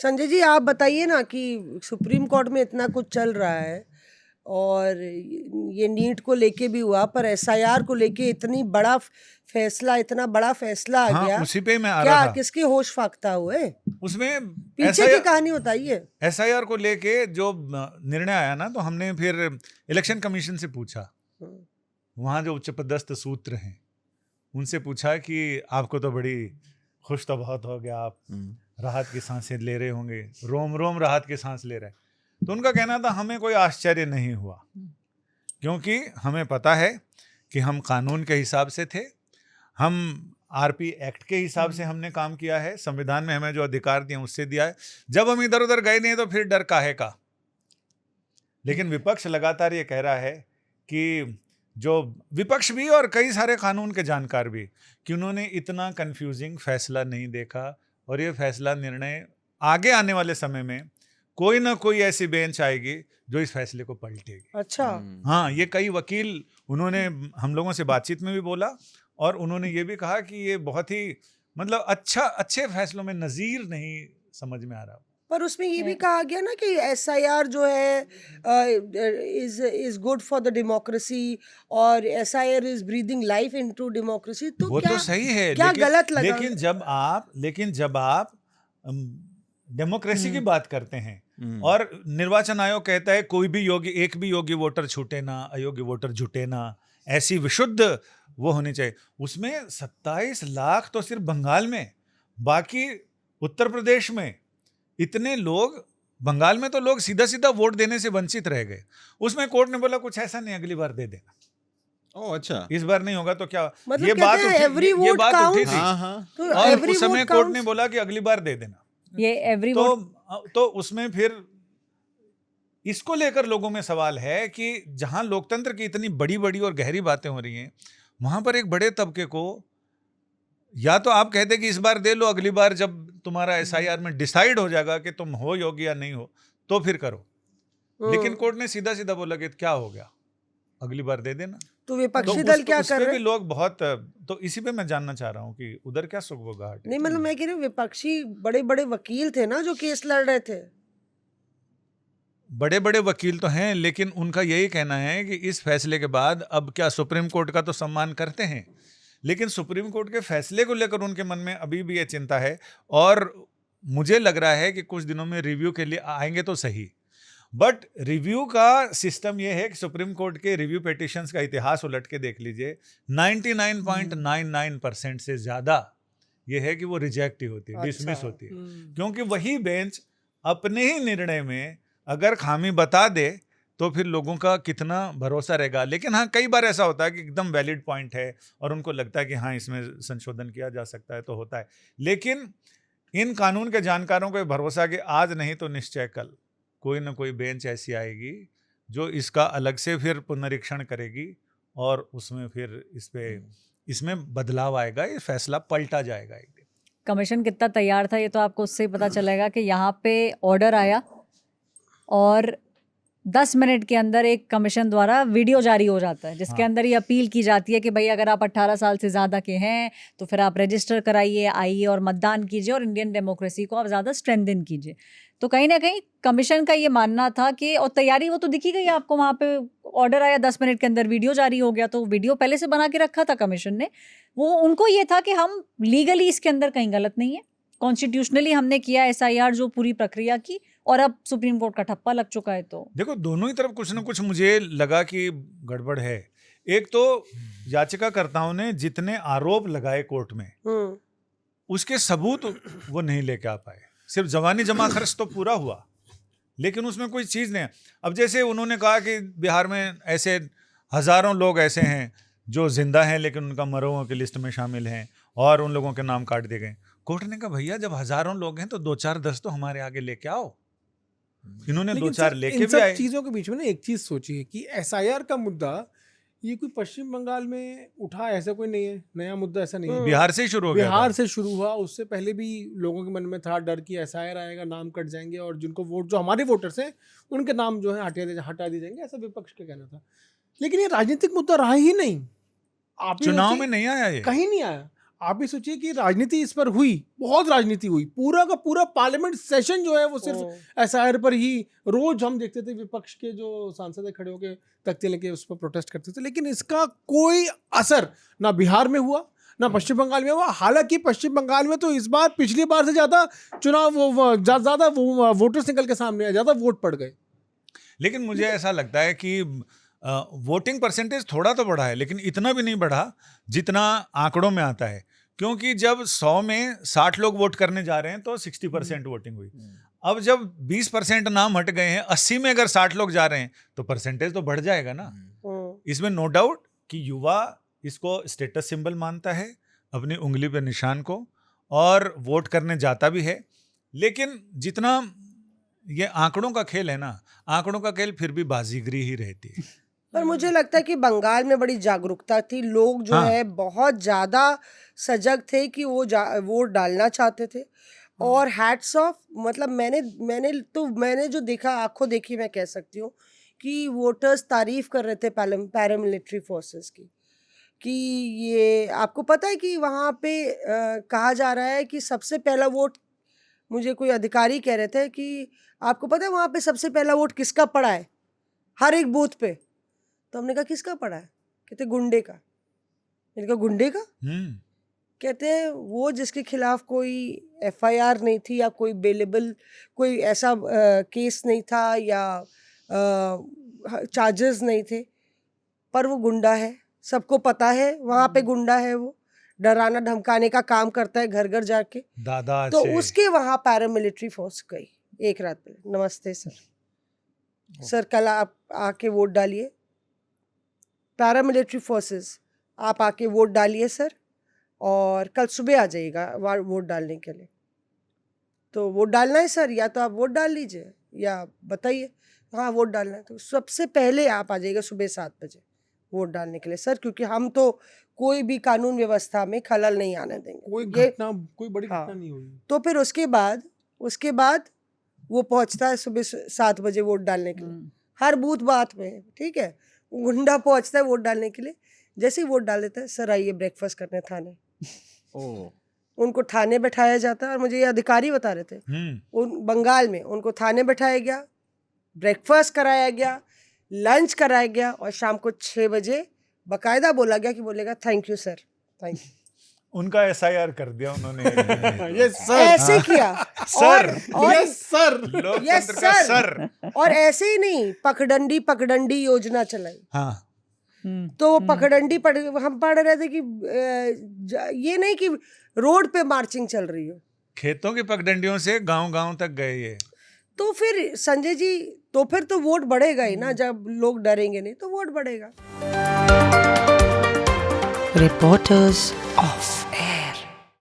संजय जी, आप बताइए ना कि सुप्रीम कोर्ट में इतना कुछ चल रहा है और ये नीट को लेके भी हुआ, पर एसआईआर को लेके इतना बड़ा फैसला आ हाँ, गया। उसी पे मैं आ रहा क्या था। किसके होश फाख्ता हुए? उसमें पीछे की कहानी बताइए। एसआईआर को लेके जो निर्णय आया ना, तो हमने फिर इलेक्शन कमीशन से पूछा, वहाँ जो उच्च पदस्थ सूत्र हैं उनसे पूछा कि आपको तो बड़ी खुश तो बहुत हो गया, आप राहत की सांसें ले रहे होंगे, रोम रोम राहत की सांस ले रहे हैं। तो उनका कहना था हमें कोई आश्चर्य नहीं हुआ, क्योंकि हमें पता है कि हम कानून के हिसाब से थे, हम आरपी एक्ट के हिसाब से हमने काम किया है, संविधान में हमें जो अधिकार दिए उससे दिया है। जब हम इधर उधर गए नहीं तो फिर डर काहे का। लेकिन विपक्ष लगातार ये कह रहा है कि जो विपक्ष भी और कई सारे कानून के जानकार भी, कि उन्होंने इतना कंफ्यूजिंग फैसला नहीं देखा, और ये फैसला निर्णय आगे आने वाले समय में कोई ना कोई ऐसी बेंच आएगी जो इस फैसले को पलटेगी। अच्छा। हाँ, ये कई वकील, उन्होंने हम लोगों से बातचीत में भी बोला, और उन्होंने ये भी कहा कि ये बहुत ही मतलब अच्छे फैसलों में नज़ीर नहीं समझ में आ रहा। पर उसमें ये भी कहा गया ना कि एसआईआर जो है is good for the democracy, और SIR is breathing life into democracy. तो वो क्या तो सही है, क्या गलत लगा? लेकिन जब आप डेमोक्रेसी की बात करते हैं और निर्वाचन आयोग कहता है कोई भी एक भी योग्य वोटर छूटे ना, अयोग्य वोटर जुटे ना, ऐसी विशुद्ध वो होनी चाहिए। उसमें 27 लाख तो सिर्फ बंगाल में, बाकी उत्तर प्रदेश में इतने लोग, बंगाल में तो लोग सीधा सीधा वोट देने से वंचित रह गए। उसमें कोर्ट ने बोला कुछ ऐसा नहीं, अगली बार दे देना। ओह अच्छा, इस बार नहीं होगा तो क्या, मतलब ये बात उठी थी। हाँ हाँ, तो और every उस समय vote कोर्ट ने counts। बोला कि अगली बार दे देना। ये एवरी वोट तो उसमें फिर इसको लेकर लोगों में सवाल है कि जहां लोकतंत्र की इतनी बड़ी बड़ी और गहरी बातें हो रही हैं, वहां पर एक बड़े तबके को या तो आप कहते कि इस बार दे लो, अगली बार जब तुम्हारा एसआईआर में डिसाइड हो जाएगा कि तुम हो योग्य या नहीं हो तो फिर करो। लेकिन कोर्ट ने सीधा सीधा बोला कि क्या हो गया, अगली बार दे देना। तो विपक्षी दल क्या कर रहे हैं? लोग बहुत, तो इसी पे मैं जानना चाह रहा हूँ कि उधर क्या सुगबुगाहट है। नहीं, मतलब मैं कह रही हूँ विपक्षी बड़े बड़े वकील थे ना जो केस लड़ रहे थे। बड़े बड़े वकील तो हैं, लेकिन उनका यही कहना है कि इस फैसले के बाद अब क्या, सुप्रीम कोर्ट का तो सम्मान करते हैं, लेकिन सुप्रीम कोर्ट के फैसले को लेकर उनके मन में अभी भी ये चिंता है। और मुझे लग रहा है कि कुछ दिनों में रिव्यू के लिए आएंगे तो सही, बट रिव्यू का सिस्टम ये है कि सुप्रीम कोर्ट के रिव्यू पिटीशंस का इतिहास उलट के देख लीजिए, 99.99% से ज़्यादा ये है कि वो रिजेक्ट ही होती है, डिसमिस होती है, क्योंकि वही बेंच अपने ही निर्णय में अगर खामी बता दे तो फिर लोगों का कितना भरोसा रहेगा। लेकिन हाँ, कई बार ऐसा होता है कि एकदम वैलिड पॉइंट है और उनको लगता है कि हाँ इसमें संशोधन किया जा सकता है, तो होता है। लेकिन इन कानून के जानकारों को भरोसा कि आज नहीं तो निश्चय कल कोई ना कोई बेंच ऐसी आएगी जो इसका अलग से फिर पुनरीक्षण करेगी और उसमें फिर इसमें बदलाव आएगा, ये फैसला पलटा जाएगा एक दिन। कमीशन कितना तैयार था ये तो आपको उससे ही पता चलेगा कि यहाँ पे ऑर्डर आया और 10 मिनट के अंदर एक कमीशन द्वारा वीडियो जारी हो जाता है जिसके अंदर ये अपील की जाती है कि भाई अगर आप 18 साल से ज़्यादा के हैं तो फिर आप रजिस्टर कराइए, आइए और मतदान कीजिए और इंडियन डेमोक्रेसी को आप ज़्यादा स्ट्रेंथन कीजिए। तो कहीं ना कहीं कमीशन का ये मानना था कि, और तैयारी वो तो दिखी गई आपको, वहाँ पे ऑर्डर आया 10 मिनट के अंदर वीडियो जारी हो गया, तो वीडियो पहले से बना के रखा था कमीशन ने। वो उनको ये था कि हम लीगली इसके अंदर कहीं गलत नहीं है, कॉन्स्टिट्यूशनली हमने किया एसआईआर जो पूरी प्रक्रिया की, और अब सुप्रीम कोर्ट का ठप्पा लग चुका है। तो देखो, दोनों ही तरफ कुछ ना कुछ मुझे लगा कि गड़बड़ है। एक तो याचिकाकर्ताओं ने जितने आरोप लगाए कोर्ट में उसके सबूत वो नहीं लेके आ पाए। सिर्फ जवानी जमा खर्च तो पूरा हुआ, लेकिन उसमें कोई चीज़ नहीं है। अब जैसे उन्होंने कहा कि बिहार में ऐसे हजारों लोग ऐसे हैं जो जिंदा हैं लेकिन उनका मरों की लिस्ट में शामिल हैं और उन लोगों के नाम काट दिए गए। कोर्ट ने कहा भैया जब हजारों लोग हैं तो 2-4-10 तो हमारे आगे लेके आओ। इन्होंने 2-4 लेके भी आए। चीजों के बीच में ना एक चीज सोचिए कि एसआईआर का मुद्दा ये कोई पश्चिम बंगाल में उठा ऐसा कोई नहीं है, नया मुद्दा ऐसा नहीं है। बिहार से ही शुरू हो गया, बिहार से शुरू हुआ। उससे पहले भी लोगों के मन में था डर कि एसआईआर आएगा, नाम कट जाएंगे और जिनको वोट, जो हमारे वोटर्स हैं उनके नाम जो है हटा दिए जाएंगे, ऐसा विपक्ष का कहना था। लेकिन ये राजनीतिक मुद्दा रहा ही नहीं। चुनाव में नहीं आया, ये कहीं नहीं आया। आप भी सोचिए कि राजनीति इस पर हुई, बहुत राजनीति हुई, पूरा का पूरा पार्लियामेंट सेशन जो है वो सिर्फ एसआईआर पर ही, रोज हम देखते थे विपक्ष के जो सांसद है खड़े होकर तख्ते लेके उस पर प्रोटेस्ट करते थे, लेकिन इसका कोई असर ना बिहार में हुआ ना पश्चिम बंगाल में हुआ। हालांकि पश्चिम बंगाल में तो इस बार पिछली बार से ज़्यादा चुनाव ज़्यादा वोटर्स निकल के सामने आए, ज़्यादा वोट पड़ गए। लेकिन मुझे ऐसा लगता है कि वोटिंग परसेंटेज थोड़ा तो बढ़ा है, लेकिन इतना भी नहीं बढ़ा जितना आंकड़ों में आता है, क्योंकि जब 100 में 60 लोग वोट करने जा रहे हैं तो 60% वोटिंग हुई। अब जब 20% नाम हट गए हैं, 80 में अगर 60 लोग जा रहे हैं तो परसेंटेज तो बढ़ जाएगा ना। इसमें नो डाउट कि युवा इसको स्टेटस सिंबल मानता है, अपनी उंगली पे निशान को, और वोट करने जाता भी है। लेकिन जितना ये आंकड़ों का खेल है ना, आंकड़ों का खेल फिर भी बाजीगरी ही रहती है। पर मुझे लगता है कि बंगाल में बड़ी जागरूकता थी, लोग जो है बहुत ज़्यादा सजग थे कि वो वोट डालना चाहते थे। और हैट्स ऑफ, मतलब मैंने जो देखा, आंखों देखी मैं कह सकती हूँ कि वोटर्स तारीफ कर रहे थे पैरामिलिट्री फोर्सेस की, कि ये आपको पता है कि वहाँ पे कहा जा रहा है कि सबसे पहला वोट, मुझे कोई अधिकारी कह रहे थे कि आपको पता है वहाँ पे सबसे पहला वोट किसका पड़ा है हर एक बूथ पे। तो हमने कहा किसका पड़ा है? कहते गुंडे का। मैंने कहा गुंडे का? कहते हैं वो जिसके खिलाफ कोई एफआईआर नहीं थी या कोई बेलेबल कोई ऐसा केस नहीं था या चार्जेस नहीं थे, पर वो गुंडा है, सबको पता है वहाँ पे गुंडा है, वो डराना धमकाने का काम करता है घर घर जाके। दादा तो उसके वहाँ पैरामिलिट्री फोर्स गई एक रात पहले। नमस्ते सर, कल आप आके वोट डालिए, पैरामिलिट्री फोर्सेस आप आके वोट डालिए सर, और कल सुबह आ जाइएगा वोट डालने के लिए। तो वोट डालना है सर, या तो आप वोट डाल लीजिए या बताइए। हाँ वोट डालना है, तो सबसे पहले आप आ जाइएगा सुबह 7 बजे वोट डालने के लिए सर, क्योंकि हम तो कोई भी कानून व्यवस्था में खलल नहीं आने देंगे। कोई बड़ी घटना नहीं हुई। तो फिर उसके बाद वो पहुंचता है सुबह 7 बजे वोट डालने के लिए, हर बूथ बात में, ठीक है। गुंडा पहुंचता है वोट डालने के लिए, जैसे ही वोट डाल देता है, सर आइए ब्रेकफास्ट करने थाने। उनको थाने बैठाया जाता है, और मुझे ये अधिकारी बता रहे थे, उन बंगाल में उनको थाने बैठाया गया, ब्रेकफास्ट कराया गया, लंच कराया गया, और शाम को 6 बजे बाकायदा बोला गया कि बोलेगा thank you sir, thank you. उनका एसआईआर कर दिया उन्होंने। यस सर, ऐसे किया सर, यस सर, लोकतंत्र का सर। और ऐसे ही नहीं, पखडंडी योजना चलाई। हाँ, तो पखडंडी हम पढ़ रहे थे कि ये नहीं कि रोड पे मार्चिंग चल रही हो, खेतों की पगडंडियों से गांव-गांव तक गए ये। तो फिर संजय जी, तो फिर तो वोट बढ़ेगा ही ना, जब लोग डरेंगे नहीं तो वोट बढ़ेगा। Reporters Off.